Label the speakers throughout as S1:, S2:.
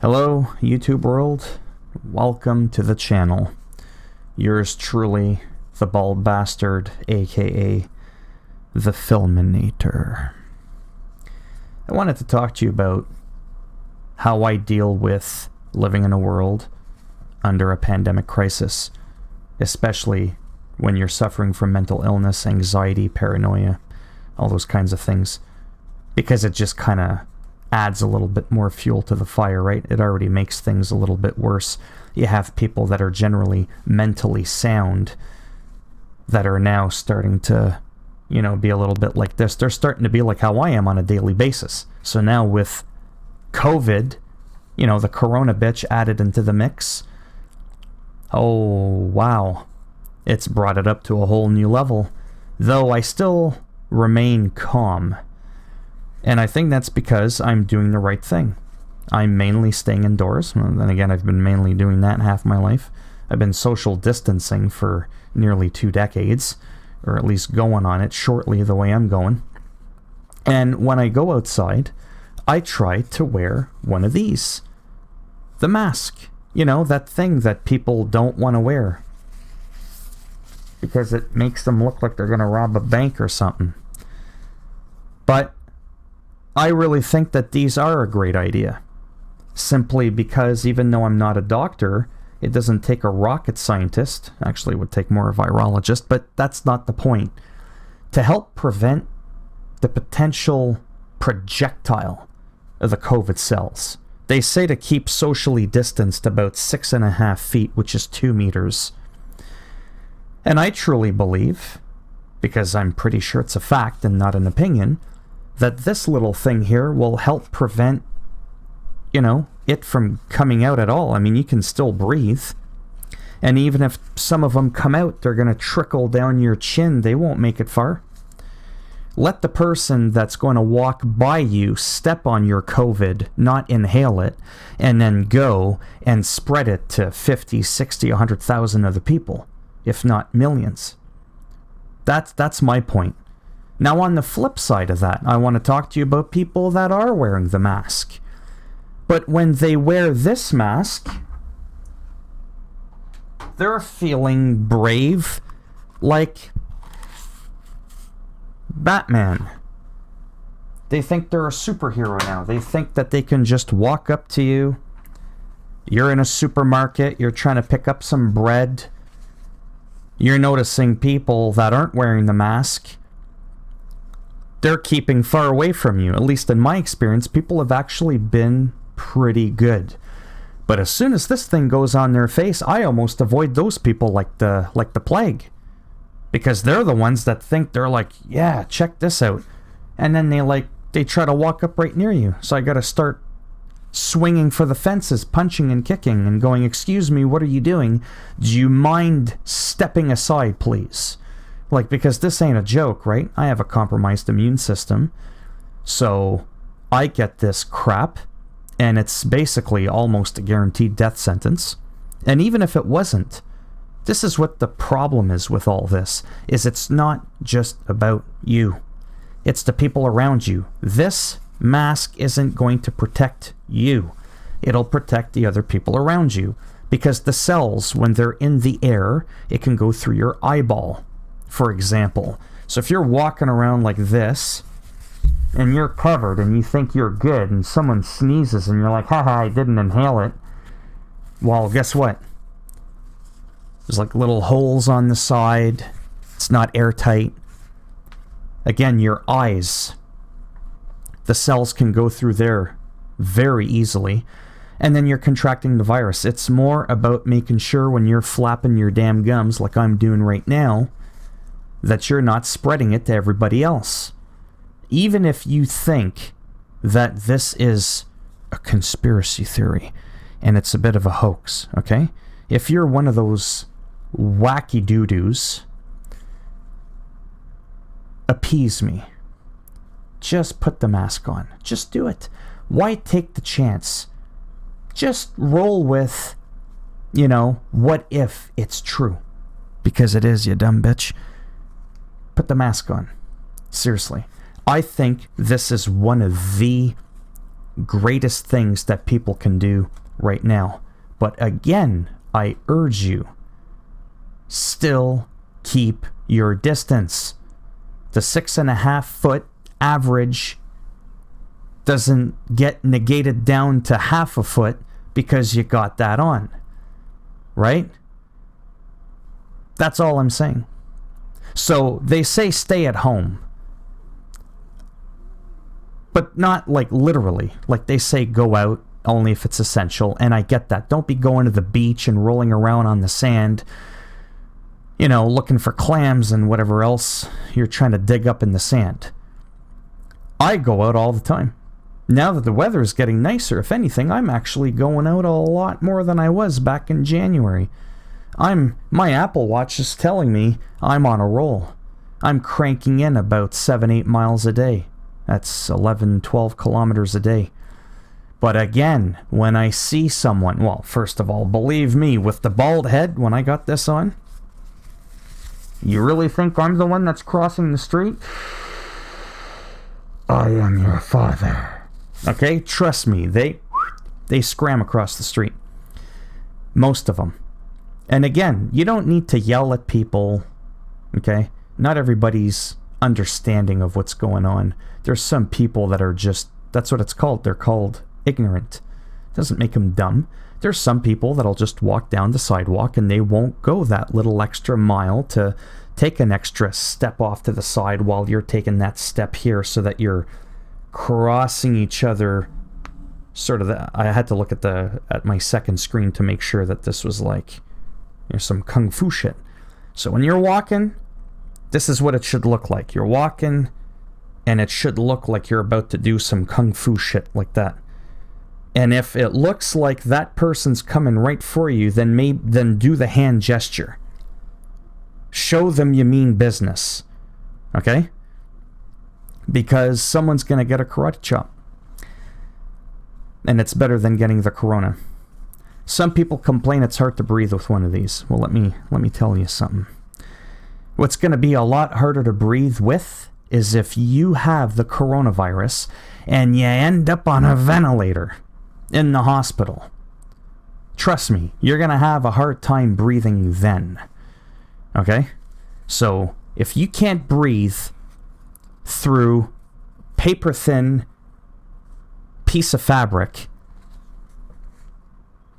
S1: Hello, YouTube world. Welcome to the channel. Yours truly, the Bald Bastard, aka the Philminator. I wanted to talk to you about how I deal with living in a world under a pandemic crisis, especially when you're suffering from mental illness, anxiety, paranoia, all those kinds of things, because it just kind of adds a little bit more fuel to the fire, right? It already makes things a little bit worse. You have people that are generally mentally sound that are now starting to, be a little bit like this. They're starting to be like how I am on a daily basis. So now with COVID, the corona bitch added into the mix, oh, wow. It's brought it up to a whole new level. Though I still remain calm. And I think that's because I'm doing the right thing. I'm mainly staying indoors. Well, then again, I've been mainly doing that half my life. I've been social distancing for nearly 2 decades, or at least going on it shortly the way I'm going. And when I go outside, I try to wear one of these. The mask. That thing that people don't want to wear. Because it makes them look like they're going to rob a bank or something. But I really think that these are a great idea. Simply because even though I'm not a doctor, it doesn't take a rocket scientist. Actually, it would take more a virologist, but that's not the point. To help prevent the potential projectile of the COVID cells. They say to keep socially distanced about 6.5 feet, which is 2 meters. And I truly believe, because I'm pretty sure it's a fact and not an opinion, that this little thing here will help prevent, it from coming out at all. I mean, you can still breathe. And even if some of them come out, they're going to trickle down your chin. They won't make it far. Let the person that's going to walk by you step on your COVID, not inhale it, and then go and spread it to 50, 60, 100,000 other people, if not millions. That's my point. Now, on the flip side of that, I want to talk to you about people that are wearing the mask. But when they wear this mask, they're feeling brave like Batman. They think they're a superhero now. They think that they can just walk up to you. You're in a supermarket. You're trying to pick up some bread. You're noticing people that aren't wearing the mask. They're keeping far away from you. At least in my experience, people have actually been pretty good. But as soon as this thing goes on their face, I almost avoid those people like the plague. Because they're the ones that think they're like, yeah, check this out. And then they try to walk up right near you. So I got to start swinging for the fences, punching and kicking and going, excuse me, what are you doing? Do you mind stepping aside, please? Because this ain't a joke, right? I have a compromised immune system. So I get this crap, and it's basically almost a guaranteed death sentence. And even if it wasn't, this is what the problem is with all this, is it's not just about you. It's the people around you. This mask isn't going to protect you. It'll protect the other people around you. Because the cells, when they're in the air, it can go through your eyeball, for example. So if you're walking around like this, and you're covered, and you think you're good, and someone sneezes, and you're like, haha, I didn't inhale it. Well, guess what? There's little holes on the side. It's not airtight. Again, your eyes. The cells can go through there very easily. And then you're contracting the virus. It's more about making sure when you're flapping your damn gums like I'm doing right now, that you're not spreading it to everybody else. Even if you think that this is a conspiracy theory and it's a bit of a hoax, okay? If you're one of those wacky doo-doos, appease me. Just put the mask on. Just do it. Why take the chance? Just roll with, what if it's true? Because it is, you dumb bitch. Put the mask on. Seriously. I think this is one of the greatest things that people can do right now. But again, I urge you, still keep your distance. The 6.5 foot average doesn't get negated down to half a foot because you got that on. Right? That's all I'm saying. So they say stay at home. But not like literally. Like they say go out only if it's essential. And I get that. Don't be going to the beach and rolling around on the sand, you know, looking for clams and whatever else you're trying to dig up in the sand. I go out all the time. Now that the weather is getting nicer, if anything, I'm actually going out a lot more than I was back in January. My Apple Watch is telling me I'm on a roll. I'm cranking in about 7-8 miles a day. That's 11-12 kilometers a day. But again, when I see someone, well, first of all, believe me, with the bald head, when I got this on, you really think I'm the one that's crossing the street? I am your father. Okay, trust me, they scram across the street. Most of them. And again, you don't need to yell at people, okay? Not everybody's understanding of what's going on. There's some people that are just, that's what it's called. They're called ignorant. Doesn't make them dumb. There's some people that'll just walk down the sidewalk and they won't go that little extra mile to take an extra step off to the side while you're taking that step here so that you're crossing each other. Sort of, I had to look at my second screen to make sure that this was like, you know, some kung fu shit. So when you're walking, this is what it should look like. You're walking, and it should look like you're about to do some kung fu shit like that. And if it looks like that person's coming right for you, then do the hand gesture. Show them you mean business. Okay? Because someone's going to get a karate chop. And it's better than getting the corona. Some people complain it's hard to breathe with one of these. Well, let me tell you something. What's going to be a lot harder to breathe with is if you have the coronavirus and you end up on a ventilator in the hospital. Trust me, you're going to have a hard time breathing then. Okay? So, if you can't breathe through paper-thin piece of fabric,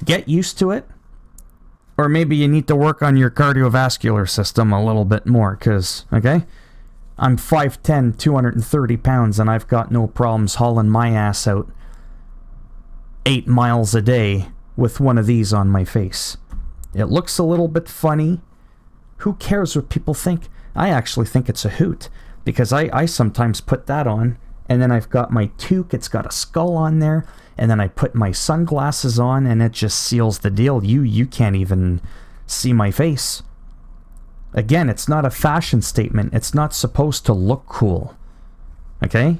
S1: get used to it. Or maybe you need to work on your cardiovascular system a little bit more, because, okay, I'm 5'10", 230 pounds, and I've got no problems hauling my ass out 8 miles a day with one of these on my face. It looks a little bit funny. Who cares what people think? I actually think it's a hoot, because I sometimes put that on, and then I've got my toque, it's got a skull on there, and then I put my sunglasses on, and it just seals the deal. You can't even see my face. Again, it's not a fashion statement. It's not supposed to look cool. Okay?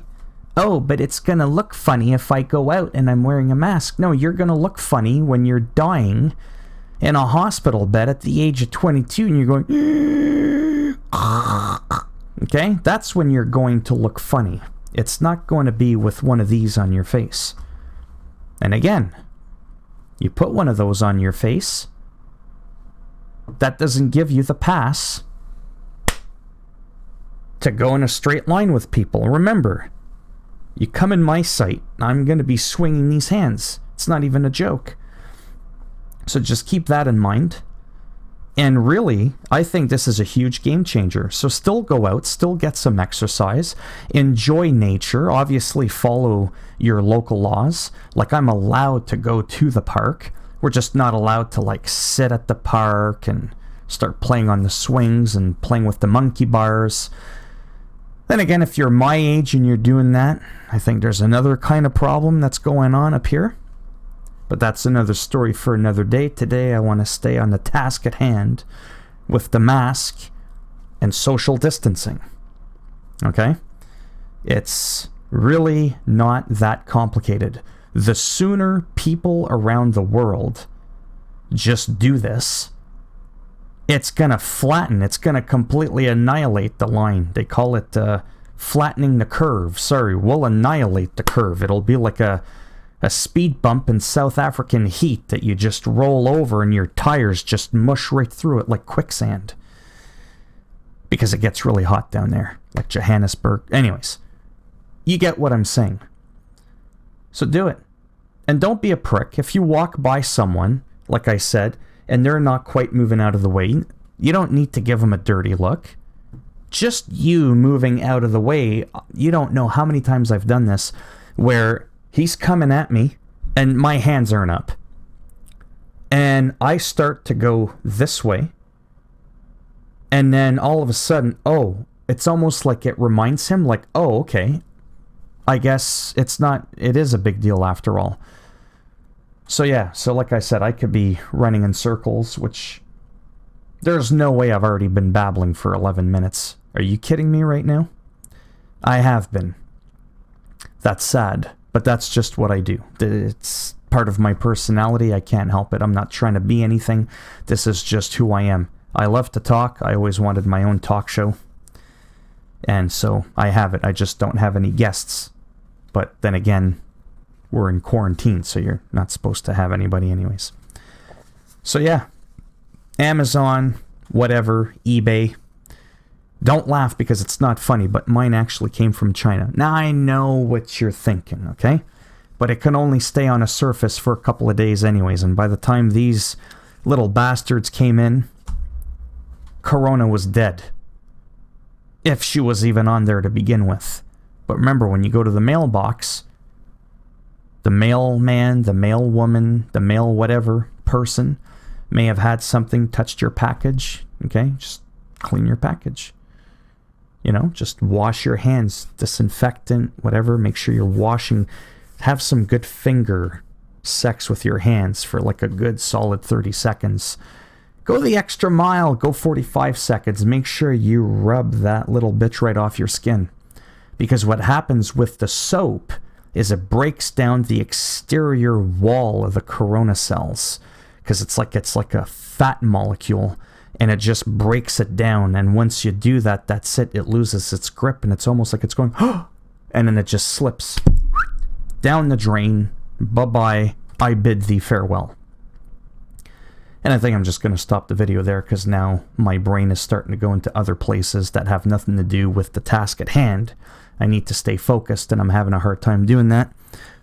S1: Oh, but it's gonna look funny if I go out and I'm wearing a mask. No, you're gonna look funny when you're dying in a hospital bed at the age of 22 and you're going... Okay? That's when you're going to look funny. It's not going to be with one of these on your face. And again, you put one of those on your face, that doesn't give you the pass to go in a straight line with people. Remember, you come in my sight, I'm going to be swinging these hands. It's not even a joke. So just keep that in mind. And really, I think this is a huge game changer. So still go out, still get some exercise, enjoy nature, obviously follow your local laws. Like, I'm allowed to go to the park. We're just not allowed to, like, sit at the park and start playing on the swings and playing with the monkey bars. Then again, if you're my age and you're doing that, I think there's another kind of problem that's going on up here. But that's another story for another day. Today, I want to stay on the task at hand with the mask and social distancing. Okay? It's really not that complicated. The sooner people around the world just do this, it's going to flatten. It's going to completely annihilate the line. They call it flattening the curve. Sorry, we'll annihilate the curve. It'll be like a a speed bump in South African heat that you just roll over and your tires just mush right through it like quicksand. Because it gets really hot down there, like Johannesburg. Anyways, you get what I'm saying. So do it. And don't be a prick. If you walk by someone, like I said, and they're not quite moving out of the way, you don't need to give them a dirty look. Just you moving out of the way, you don't know how many times I've done this, where he's coming at me, and my hands aren't up. And I start to go this way, and then all of a sudden, it's almost like it reminds him, like, okay, I guess it is a big deal after all. So yeah, so like I said, I could be running in circles, which there's no way I've already been babbling for 11 minutes. Are you kidding me right now? I have been. That's sad, but that's just what I do. It's part of my personality. I can't help it. I'm not trying to be anything. This is just who I am. I love to talk. I always wanted my own talk show. And so I have it. I just don't have any guests. But then again, we're in quarantine, so you're not supposed to have anybody anyways. So yeah, Amazon, whatever, eBay. Don't laugh because it's not funny, but mine actually came from China. Now I know what you're thinking, okay? But it can only stay on a surface for a couple of days anyways, and by the time these little bastards came in, Corona was dead. If she was even on there to begin with. But remember, when you go to the mailbox, the mailman, the mailwoman, the mail whatever person may have had something touched your package. Okay? Just clean your package. You know, just wash your hands, disinfectant, whatever. Make sure you're washing. Have some good finger sex with your hands for like a good solid 30 seconds. Go the extra mile, go 45 seconds. Make sure you rub that little bitch right off your skin. Because what happens with the soap is it breaks down the exterior wall of the corona cells. Because it's like a fat molecule, and it just breaks it down. And once you do that, that's it. It loses its grip, and it's almost like it's going, and then it just slips down the drain. Bye-bye. I bid thee farewell. And I think I'm just going to stop the video there because now my brain is starting to go into other places that have nothing to do with the task at hand. I need to stay focused, and I'm having a hard time doing that.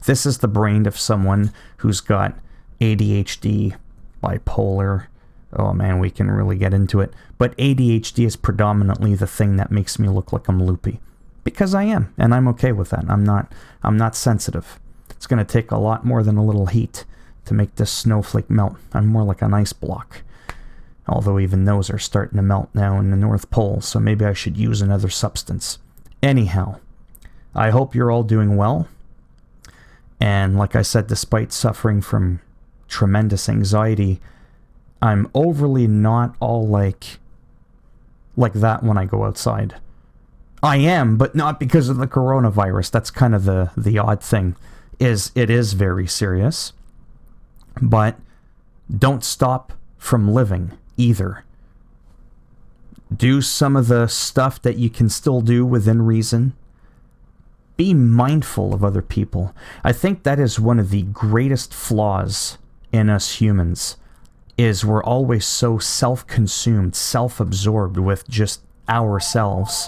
S1: This is the brain of someone who's got ADHD, bipolar. Oh man, we can really get into it. But ADHD is predominantly the thing that makes me look like I'm loopy. Because I am, and I'm okay with that. I'm not sensitive. It's going to take a lot more than a little heat to make this snowflake melt. I'm more like an ice block. Although even those are starting to melt now in the North Pole, so maybe I should use another substance. Anyhow, I hope you're all doing well. And like I said, despite suffering from tremendous anxiety, I'm overly not all like that when I go outside. I am, but not because of the coronavirus. That's kind of the odd thing. It is very serious. But don't stop from living either. Do some of the stuff that you can still do within reason. Be mindful of other people. I think that is one of the greatest flaws in us humans, is we're always so self-consumed, self-absorbed with just ourselves.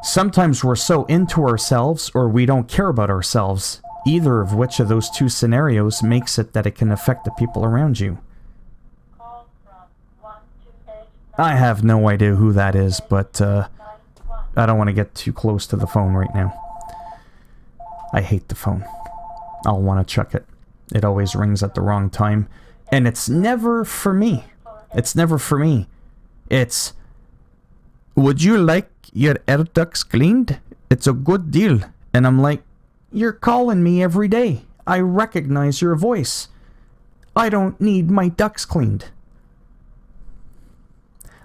S1: Sometimes we're so into ourselves, or we don't care about ourselves. Either of which of those two scenarios makes it that it can affect the people around you. I have no idea who that is, but I don't want to get too close to the phone right now. I hate the phone. I'll want to chuck it. It always rings at the wrong time. And it's never for me. It's never for me. It's, would you like your air ducts cleaned? It's a good deal. And I'm like, you're calling me every day. I recognize your voice. I don't need my ducts cleaned.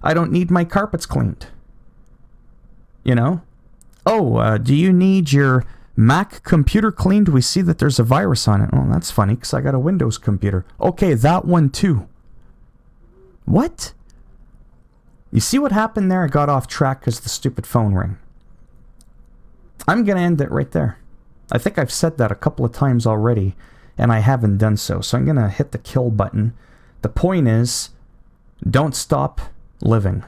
S1: I don't need my carpets cleaned. You know? Oh, do you need your Mac computer cleaned? We see that there's a virus on it. Oh, that's funny, because I got a Windows computer. Okay, that one too. What? You see what happened there? I got off track because the stupid phone rang. I'm going to end it right there. I think I've said that a couple of times already, and I haven't done so. So I'm going to hit the kill button. The point is, don't stop living.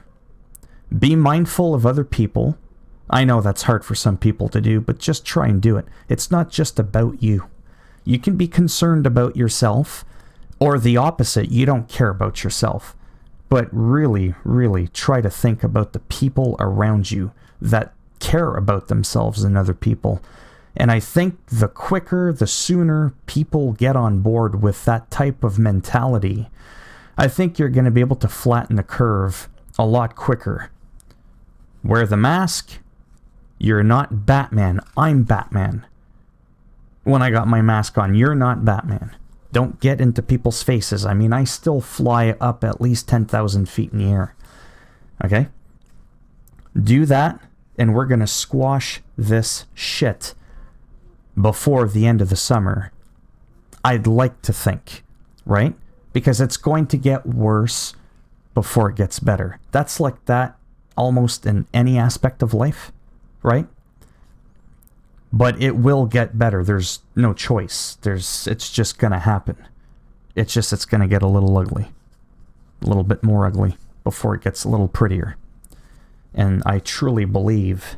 S1: Be mindful of other people. I know that's hard for some people to do, but just try and do it. It's not just about you. You can be concerned about yourself, or the opposite, you don't care about yourself. But really, really try to think about the people around you that care about themselves and other people. And I think the quicker, the sooner people get on board with that type of mentality, I think you're going to be able to flatten the curve a lot quicker. Wear the mask. You're not Batman. I'm Batman. When I got my mask on, you're not Batman. Don't get into people's faces. I mean, I still fly up at least 10,000 feet in the air. Okay? Do that, and we're going to squash this shit before the end of the summer. I'd like to think, right? Because it's going to get worse before it gets better. That's like that almost in any aspect of life, right? But it will get better. There's no choice. It's just going to happen. It's going to get a little ugly. A little bit more ugly before it gets a little prettier. And I truly believe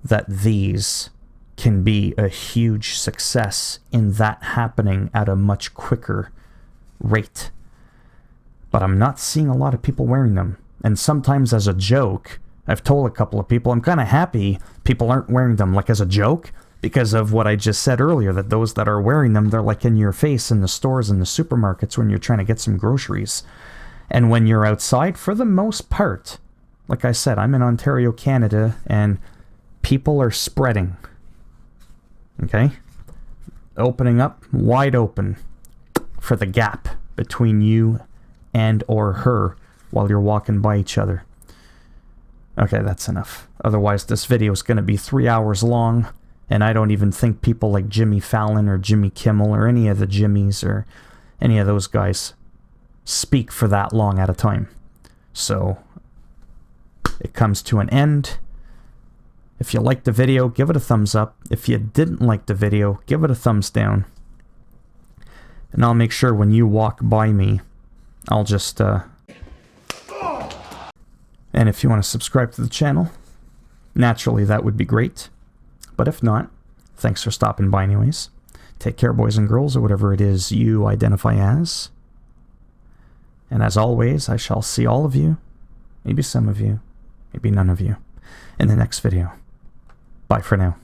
S1: that these can be a huge success in that happening at a much quicker rate. But I'm not seeing a lot of people wearing them. And sometimes as a joke, I've told a couple of people I'm kind of happy people aren't wearing them, like as a joke, because of what I just said earlier, that those that are wearing them, they're like in your face in the stores and the supermarkets when you're trying to get some groceries. And when you're outside, for the most part, like I said, I'm in Ontario, Canada, and people are spreading. Okay? Opening up, wide open for the gap between you and or her while you're walking by each other. Okay, that's enough. Otherwise, this video is going to be 3 hours long, and I don't even think people like Jimmy Fallon or Jimmy Kimmel or any of the Jimmys or any of those guys speak for that long at a time. So, it comes to an end. If you liked the video, give it a thumbs up. If you didn't like the video, give it a thumbs down. And I'll make sure when you walk by me, I'll just... And if you want to subscribe to the channel, naturally that would be great. But if not, thanks for stopping by anyways. Take care, boys and girls, or whatever it is you identify as. And as always, I shall see all of you, maybe some of you, maybe none of you, in the next video. Bye for now.